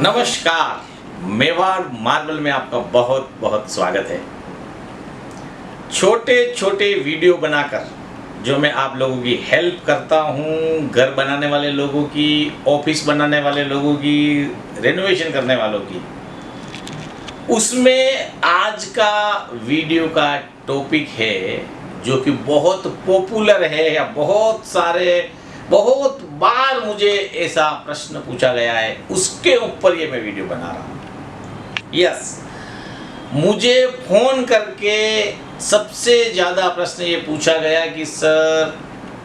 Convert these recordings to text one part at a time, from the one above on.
नमस्कार, मेवाड़ मार्बल में आपका बहुत बहुत स्वागत है। छोटे छोटे वीडियो बनाकर जो मैं आप लोगों की हेल्प करता हूँ, घर बनाने वाले लोगों की, ऑफिस बनाने वाले लोगों की, रेनोवेशन करने वालों की, उसमें आज का वीडियो का टॉपिक है जो कि बहुत पॉपुलर है या बहुत बार मुझे ऐसा प्रश्न पूछा गया है, उसके ऊपर ये मैं वीडियो बना रहा हूँ। यस, मुझे फोन करके सबसे ज़्यादा प्रश्न ये पूछा गया कि सर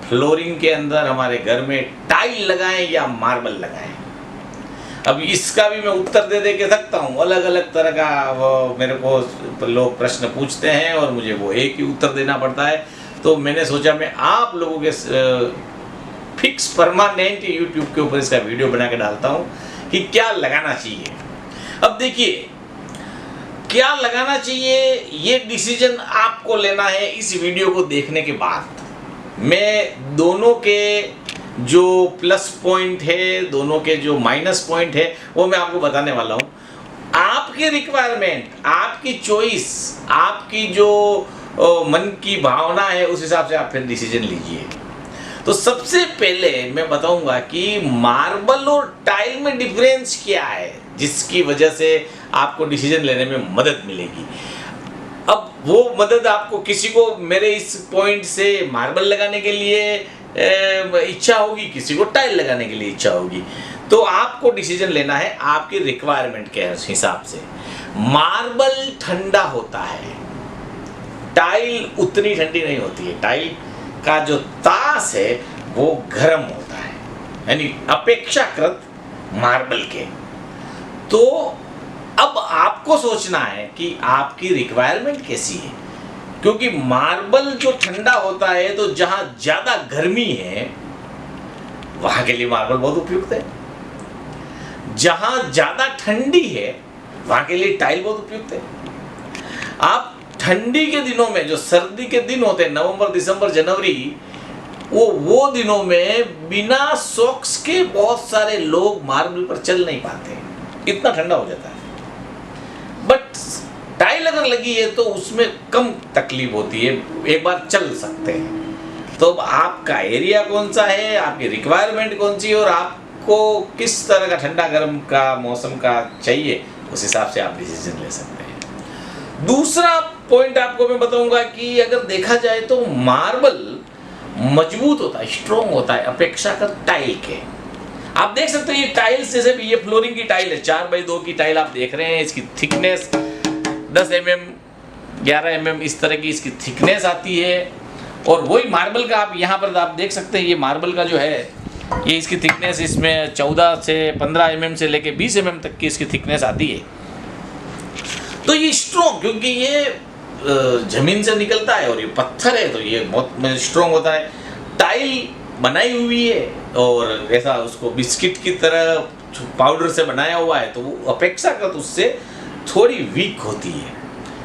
फ्लोरिंग के अंदर हमारे घर में टाइल लगाएं या मार्बल लगाएं। अब इसका भी मैं उत्तर दे के सकता हूँ। अलग अलग तरह का वो मेरे को लोग प्रश्न पूछते हैं और मुझे वो एक ही उत्तर देना पड़ता है। तो मैंने सोचा मैं आप लोगों के फिक्स परमानेंट यूट्यूब के ऊपर इसका वीडियो बना के डालता हूँ कि क्या लगाना चाहिए। अब देखिए, क्या लगाना चाहिए ये डिसीजन आपको लेना है इस वीडियो को देखने के बाद। मैं दोनों के जो प्लस पॉइंट है, दोनों के जो माइनस पॉइंट है, वो मैं आपको बताने वाला हूँ। आपकी रिक्वायरमेंट, आपकी चॉइस, आपकी जो मन की भावना है, उस हिसाब से आप फिर डिसीजन लीजिए। तो सबसे पहले मैं बताऊंगा कि मार्बल और टाइल में डिफरेंस क्या है, जिसकी वजह से आपको डिसीजन लेने में मदद मिलेगी। अब वो मदद आपको, किसी को मेरे इस पॉइंट से मार्बल लगाने के लिए इच्छा होगी, किसी को टाइल लगाने के लिए इच्छा होगी। तो आपको डिसीजन लेना है आपकी रिक्वायरमेंट के हिसाब से। मार्बल ठंडा होता है, टाइल उतनी ठंडी नहीं होती है। टाइल का जो तास है वो गर्म होता है, यानी अपेक्षाकृत मार्बल के। तो अब आपको सोचना है कि आपकी रिक्वायरमेंट कैसी है, क्योंकि मार्बल जो ठंडा होता है तो जहां ज्यादा गर्मी है वहां के लिए मार्बल बहुत उपयुक्त है। जहां ज्यादा ठंडी है वहां के लिए टाइल बहुत उपयुक्त है। आप ठंडी के दिनों में, जो सर्दी के दिन होते हैं, नवंबर, दिसंबर, जनवरी, वो दिनों में बिना सॉक्स के बहुत सारे लोग मार्बल पर चल नहीं पाते, इतना ठंडा हो जाता है। बट टाइल अगर लगी है तो उसमें कम तकलीफ होती है, एक बार चल सकते हैं। तो आपका एरिया कौन सा है, आपकी रिक्वायरमेंट कौन सी है और आपको किस तरह का ठंडा गर्म का मौसम का चाहिए, उस हिसाब से आप डिसीजन ले सकते हैं। दूसरा पॉइंट आपको मैं बताऊंगा कि अगर देखा जाए तो मार्बल मजबूत होता है, स्ट्रॉन्ग होता है अपेक्षाकृत टाइल के। आप देख सकते हो ये टाइल्स, जैसे ये फ्लोरिंग की टाइल है, 4x2 की टाइल आप देख रहे हैं। इसकी थिकनेस 10 mm, 11 mm इस तरह की इसकी थिकनेस आती है। और वही मार्बल का आप यहाँ पर आप देख सकते हैं, ये मार्बल का जो है, ये इसकी थिकनेस इसमें 14 से 15 mm से लेके 20 mm तक की इसकी थिकनेस आती है। तो ये स्ट्रॉन्ग, क्योंकि ये जमीन से निकलता है और ये पत्थर है, तो ये बहुत स्ट्रॉन्ग होता है। टाइल बनाई हुई है और ऐसा उसको बिस्किट की तरह पाउडर से बनाया हुआ है, तो वो अपेक्षाकृत उससे थोड़ी वीक होती है।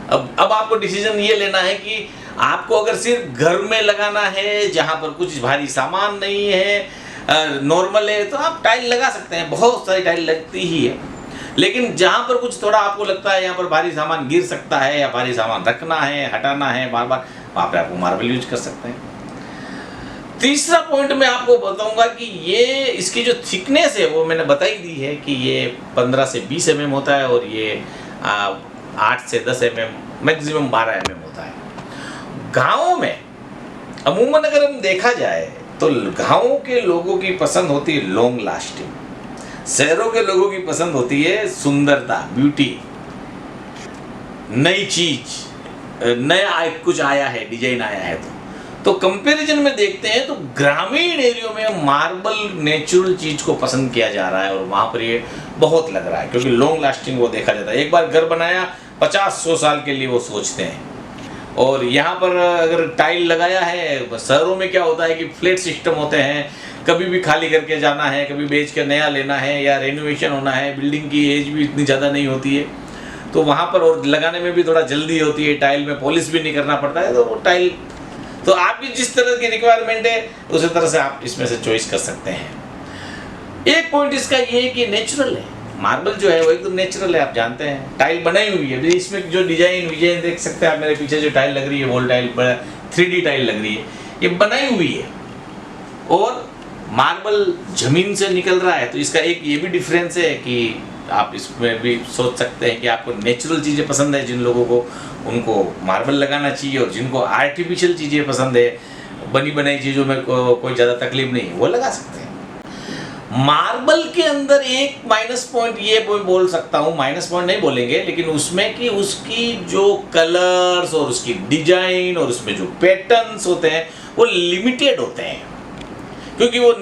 अब आपको डिसीजन ये लेना है कि आपको अगर सिर्फ घर में लगाना है, जहाँ पर कुछ भारी सामान नहीं है, नॉर्मल है, तो आप टाइल लगा सकते हैं। बहुत सारी टाइल लगती ही है। लेकिन जहां पर कुछ थोड़ा आपको लगता है यहाँ पर भारी सामान गिर सकता है या भारी सामान रखना है, हटाना है बार बार, वहां पर आपको मार्बल यूज कर सकते हैं। तीसरा पॉइंट मैं आपको बताऊंगा कि ये इसकी जो थिकनेस है वो मैंने बताई दी है कि ये 15 से 20 mm होता है और ये 8 से 10 mm, मैक्सिमम 12 mm होता है। गाँव में अमूमन अगर हम देखा जाए तो गाँव के लोगों की पसंद होती है लॉन्ग लास्टिंग, शहरों के लोगों की पसंद होती है सुंदरता, ब्यूटी, नई चीज, नया कुछ आया है, डिजाइन आया है। तो कंपैरिजन में देखते हैं तो ग्रामीण एरियो में मार्बल नेचुरल चीज को पसंद किया जा रहा है और वहां पर ये बहुत लग रहा है, क्योंकि लॉन्ग लास्टिंग वो देखा जाता है। एक बार घर बनाया 50-100 साल के लिए वो सोचते हैं। और यहाँ पर अगर टाइल लगाया है, शहरों में क्या होता है कि फ्लैट सिस्टम होते हैं, कभी भी खाली करके जाना है, कभी बेच के नया लेना है या रेनोवेशन होना है, बिल्डिंग की एज भी इतनी ज़्यादा नहीं होती है, तो वहाँ पर और लगाने में भी थोड़ा जल्दी होती है। टाइल में पॉलिश भी नहीं करना पड़ता है, तो वो टाइल, तो आपकी जिस तरह की रिक्वायरमेंट है उसी तरह से आप इसमें से चॉइस कर सकते हैं। एक पॉइंट इसका ये है कि नेचुरल है, मार्बल जो है वो एकदम नेचुरल है, आप जानते हैं, टाइल बनाई हुई है। इसमें जो डिजाइन देख सकते हैं आप, मेरे पीछे जो टाइल लग रही है वॉल टाइल, 3D टाइल लग रही है, ये बनाई हुई है। और मार्बल जमीन से निकल रहा है, तो इसका एक ये भी डिफरेंस है कि आप इसमें भी सोच सकते हैं कि आपको नेचुरल चीज़ें पसंद है, जिन लोगों को उनको मार्बल लगाना चाहिए, और जिनको आर्टिफिशियल चीज़ें पसंद है, बनी बनाई चीज़ों में कोई ज़्यादा तकलीफ नहीं है, वो लगा सकते हैं। मार्बल के अंदर एक माइनस पॉइंट ये बोल सकता हूँ, माइनस पॉइंट नहीं बोलेंगे, लेकिन उसमें कि उसकी जो कलर्स और उसकी डिजाइन और उसमें जो पैटर्न्स होते हैं वो लिमिटेड होते हैं, क्योंकि वो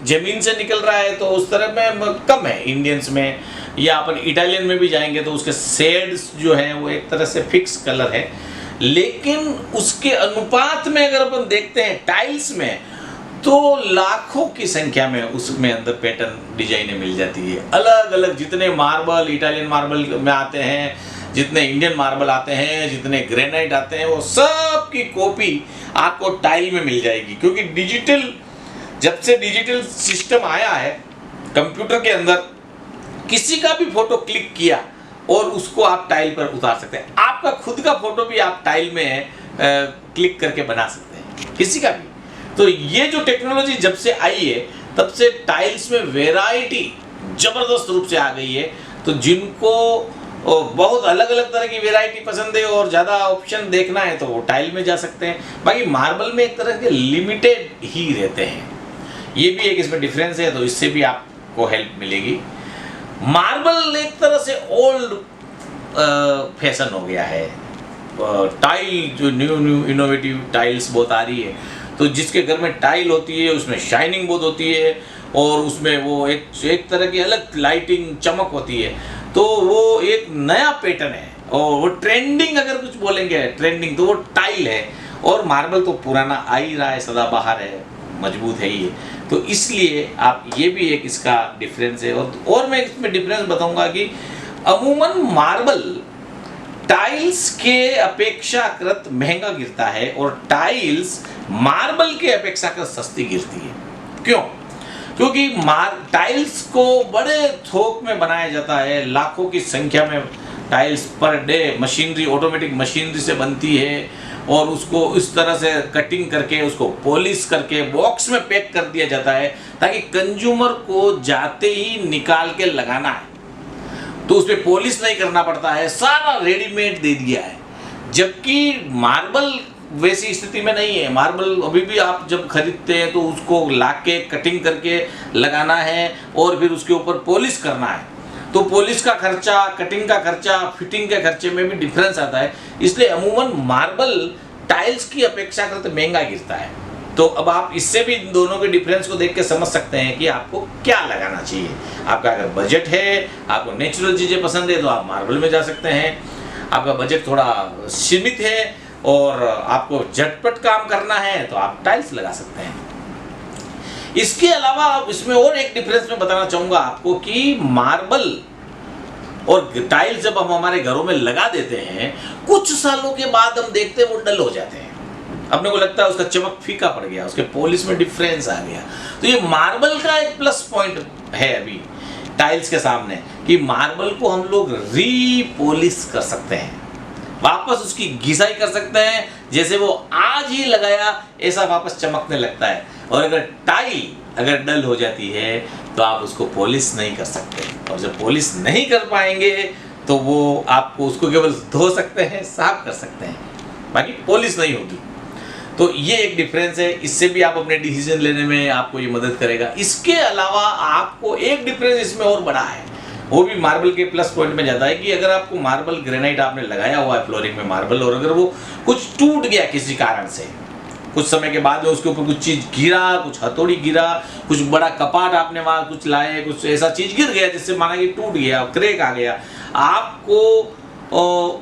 जमीन से निकल रहा है, तो उस तरह में कम है इंडियंस में, या अपन इटालियन में भी जाएंगे तो उसके शेड्स जो हैं वो एक तरह से फिक्स कलर है। लेकिन उसके अनुपात में अगर अपन देखते हैं टाइल्स में, तो लाखों की संख्या में उसमें अंदर पैटर्न डिजाइनें मिल जाती है, अलग अलग। जितने मार्बल इटालियन मार्बल में आते हैं, जितने इंडियन मार्बल आते हैं, जितने ग्रेनाइट आते हैं, वो सब की कॉपी आपको टाइल में मिल जाएगी। क्योंकि जब से डिजिटल सिस्टम आया है कंप्यूटर के अंदर, किसी का भी फोटो क्लिक किया और उसको आप टाइल पर उतार सकते हैं। आपका खुद का फोटो भी आप टाइल में क्लिक करके बना सकते हैं, किसी का भी। तो ये जो टेक्नोलॉजी जब से आई है, तब से टाइल्स में वैरायटी जबरदस्त रूप से आ गई है। तो जिनको बहुत अलग अलग तरह की वैरायटी पसंद है और ज़्यादा ऑप्शन देखना है, तो वो टाइल में जा सकते हैं। बाकी मार्बल में एक तरह के लिमिटेड ही रहते हैं, ये भी एक इसमें डिफरेंस है, तो इससे भी आपको हेल्प मिलेगी। मार्बल एक तरह से ओल्ड फैशन हो गया है। टाइल जो न्यू इनोवेटिव टाइल्स बहुत आ रही है, तो जिसके घर में टाइल होती है उसमें शाइनिंग बहुत होती है, और उसमें वो एक तरह की अलग लाइटिंग चमक होती है। तो वो एक नया पैटर्न है, और वो ट्रेंडिंग, अगर कुछ बोलेंगे ट्रेंडिंग, तो वो टाइल है। और मार्बल तो पुराना आ ही रहा है, सदाबहार है, मजबूत है ही है। तो इसलिए आप ये भी एक इसका डिफरेंस है। और मैं इसमें डिफरेंस बताऊंगा कि अमूमन मार्बल टाइल्स के अपेक्षाकृत महंगा गिरता है, और टाइल्स मार्बल के अपेक्षाकृत सस्ती गिरती है। क्यों? क्योंकि टाइल्स को बड़े थोक में बनाया जाता है, लाखों की संख्या में tiles per day machinery, automatic machinery से बनती है, और उसको इस तरह से कटिंग करके उसको पॉलिश करके बॉक्स में पैक कर दिया जाता है, ताकि कंज्यूमर को जाते ही निकाल के लगाना है, तो उस पर पॉलिश नहीं करना पड़ता है, सारा रेडीमेड दे दिया है। जबकि मार्बल वैसी स्थिति में नहीं है। मार्बल अभी भी आप जब खरीदते हैं तो उसको लाके कटिंग करके लगाना है, और फिर उसके ऊपर पॉलिश करना है, तो पॉलिश का खर्चा, कटिंग का खर्चा, फिटिंग के खर्चे में भी डिफरेंस आता है। इसलिए अमूमन मार्बल टाइल्स की अपेक्षाकृत महंगा गिरता है। तो अब आप इससे भी दोनों के डिफरेंस को देख के समझ सकते हैं कि आपको क्या लगाना चाहिए। आपका अगर बजट है, आपको नेचुरल चीज़ें पसंद है, तो आप मार्बल में जा सकते हैं। आपका बजट थोड़ा सीमित है और आपको झटपट काम करना है, तो आप टाइल्स लगा सकते हैं। इसके अलावा इसमें और एक डिफरेंस मैं बताना चाहूँगा आपको कि मार्बल और टाइल्स जब हम हमारे घरों में लगा देते हैं, कुछ सालों के बाद हम देखते हैं वो डल हो जाते हैं। अपने को लगता है उसका चमक फीका पड़ गया, उसके पॉलिश में डिफरेंस आ गया। तो ये मार्बल का एक प्लस पॉइंट है अभी टाइल्स के सामने, कि मार्बल को हम लोग रीपॉलिश कर सकते हैं, वापस उसकी घिसाई कर सकते हैं, जैसे वो आज ही लगाया ऐसा वापस चमकने लगता है। और अगर टाइल अगर डल हो जाती है तो आप उसको पॉलिश नहीं कर सकते, और जब पॉलिश नहीं कर पाएंगे तो वो आपको उसको केवल धो सकते हैं, साफ कर सकते हैं, बाकी पॉलिश नहीं होगी। तो ये एक डिफरेंस है, इससे भी आप अपने डिसीजन लेने में आपको ये मदद करेगा। इसके अलावा आपको एक डिफरेंस इसमें और बड़ा है, वो भी मार्बल के प्लस पॉइंट में जाता है कि अगर आपको मार्बल ग्रेनाइट आपने लगाया हुआ है फ्लोरिंग में मार्बल, और अगर वो कुछ टूट गया किसी कारण से, कुछ समय के बाद में उसके ऊपर कुछ चीज़ गिरा, कुछ हथौड़ी गिरा, कुछ बड़ा कपाट आपने वहाँ कुछ लाए, कुछ ऐसा चीज़ गिर गया जिससे माना कि टूट गया, क्रैक आ गया, आपको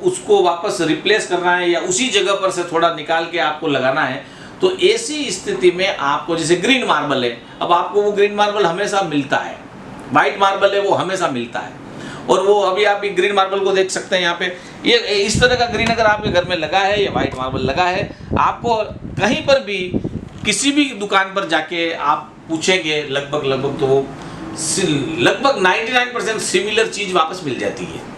उसको वापस रिप्लेस करना है या उसी जगह पर से थोड़ा निकाल के आपको लगाना है, तो ऐसी स्थिति में आपको, जैसे ग्रीन मार्बल है, अब आपको वो ग्रीन मार्बल हमेशा मिलता है, वाइट मार्बल है वो हमेशा मिलता है, और वो अभी आप ग्रीन मार्बल को देख सकते हैं यहाँ पे, ये इस तरह का ग्रीन अगर आपके घर में लगा है या वाइट मार्बल लगा है, आपको कहीं पर भी किसी भी दुकान पर जाके आप पूछेंगे लगभग तो वो लगभग 99% सिमिलर चीज वापस मिल जाती है।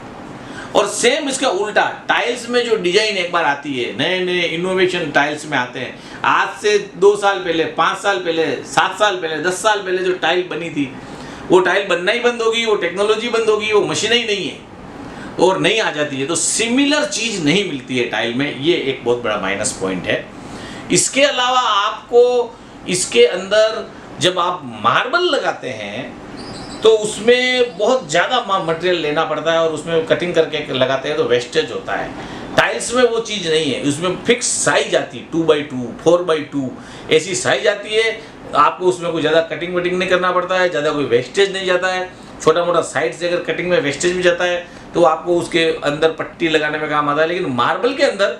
और सेम इसका उल्टा टाइल्स में जो डिजाइन एक बार आती है, नए नए इनोवेशन टाइल्स में आते हैं। आज से 2 साल पहले, 5 साल पहले, 7 साल पहले, 10 साल पहले जो टाइल बनी थी, वो टाइल बनना ही बंद होगी, वो टेक्नोलॉजी बंद होगी, वो मशीन ही नहीं है और नहीं आ जाती है। तो सिमिलर चीज नहीं मिलती है टाइल में, ये एक बहुत बड़ा माइनस पॉइंट है। इसके अलावा आपको इसके अंदर जब आप मार्बल लगाते हैं तो उसमें बहुत ज़्यादा मटेरियल लेना पड़ता है और उसमें कटिंग करके लगाते हैं तो वेस्टेज होता है। टाइल्स में वो चीज़ नहीं है, उसमें फिक्स साइज आती है, 2x2, 4x2 ऐसी साइज आती है। आपको उसमें कोई ज़्यादा कटिंग वटिंग नहीं करना पड़ता है, ज़्यादा कोई वेस्टेज नहीं जाता है। छोटा मोटा साइड से अगर कटिंग में वेस्टेज भी जाता है तो आपको उसके अंदर पट्टी लगाने में काम आता है। लेकिन मार्बल के अंदर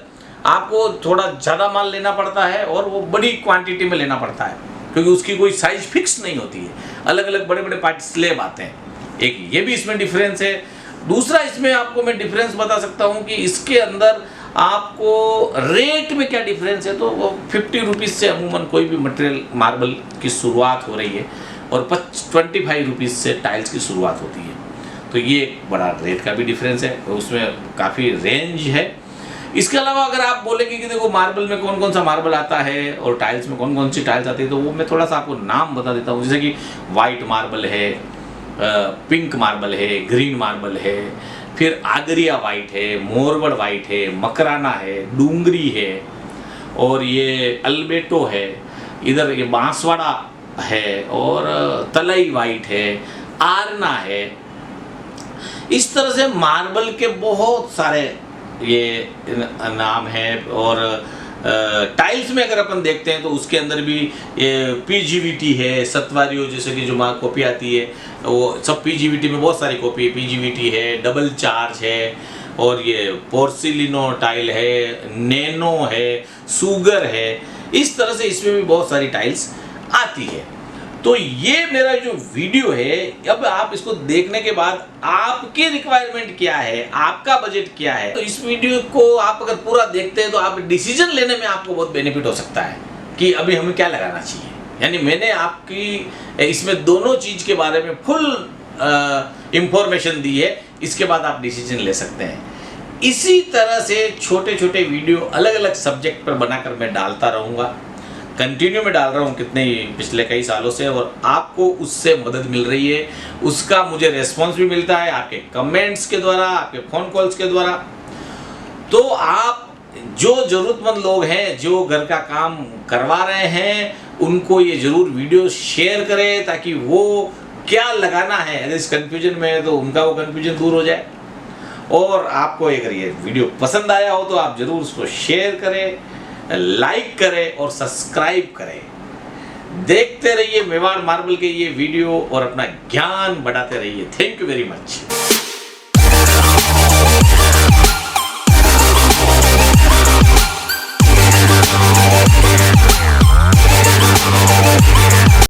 आपको थोड़ा ज़्यादा माल लेना पड़ता है और वो बड़ी क्वांटिटी में लेना पड़ता है, क्योंकि उसकी कोई साइज फिक्स नहीं होती है, अलग अलग बड़े बड़े पार्ट स्लेब आते हैं। एक ये भी इसमें डिफरेंस है। दूसरा इसमें आपको मैं डिफरेंस बता सकता हूँ कि इसके अंदर आपको रेट में क्या डिफरेंस है। तो वो 50 रुपीज़ से अमूमन कोई भी मटेरियल मार्बल की शुरुआत हो रही है और 25 रुपीज़ से टाइल्स की शुरुआत होती है। तो ये एक बड़ा रेट का भी डिफरेंस है, उसमें काफ़ी रेंज है। इसके अलावा अगर आप बोलेंगे कि देखो मार्बल में कौन कौन सा मार्बल आता है और टाइल्स में कौन कौन सी टाइल्स आती है, तो वो मैं थोड़ा सा आपको नाम बता देता हूँ। जैसे कि वाइट मार्बल है, पिंक मार्बल है, ग्रीन मार्बल है, फिर आगरिया वाइट है, मोरवड़ वाइट है, मकराना है, डूंगरी है, और ये अल्बेटो है, इधर ये बांसवाड़ा है, और तलई वाइट है, आरना है। इस तरह से मार्बल के बहुत सारे ये नाम है। और टाइल्स में अगर अपन देखते हैं तो उसके अंदर भी ये पीजीवीटी है, सत्वारियो जैसे कि जो कॉपी आती है वो सब पीजीवीटी में बहुत सारी कॉपी है। पीजीवीटी है, डबल चार्ज है, और ये पोर्सिलिनो टाइल है, नैनो है, सुगर है। इस तरह से इसमें भी बहुत सारी टाइल्स आती है। तो ये मेरा जो वीडियो है, अब आप इसको देखने के बाद आपकी रिक्वायरमेंट क्या है, आपका बजट क्या है, तो इस वीडियो को आप अगर पूरा देखते हैं तो आप डिसीजन लेने में आपको बहुत बेनिफिट हो सकता है कि अभी हमें क्या लगाना चाहिए। यानी मैंने आपकी इसमें दोनों चीज के बारे में फुल इंफॉर्मेशन दी है, इसके बाद आप डिसीजन ले सकते हैं। इसी तरह से छोटे छोटे वीडियो अलग अलग सब्जेक्ट पर बनाकर मैं डालता रहूँगा, कंटिन्यू में डाल रहा हूँ कितने पिछले कई सालों से, और आपको उससे मदद मिल रही है, उसका मुझे रेस्पॉन्स भी मिलता है आपके कमेंट्स के द्वारा, आपके फ़ोन कॉल्स के द्वारा। तो आप जो ज़रूरतमंद लोग हैं जो घर का काम करवा रहे हैं उनको ये ज़रूर वीडियो शेयर करें, ताकि वो क्या लगाना है अगर इस कन्फ्यूजन में है तो उनका वो कन्फ्यूजन दूर हो जाए। और आपको अगर ये वीडियो पसंद आया हो तो आप ज़रूर उसको शेयर करें, लाइक करें और सब्सक्राइब करें। देखते रहिए मेवाड़ मार्बल के ये वीडियो और अपना ज्ञान बढ़ाते रहिए। Thank you very much.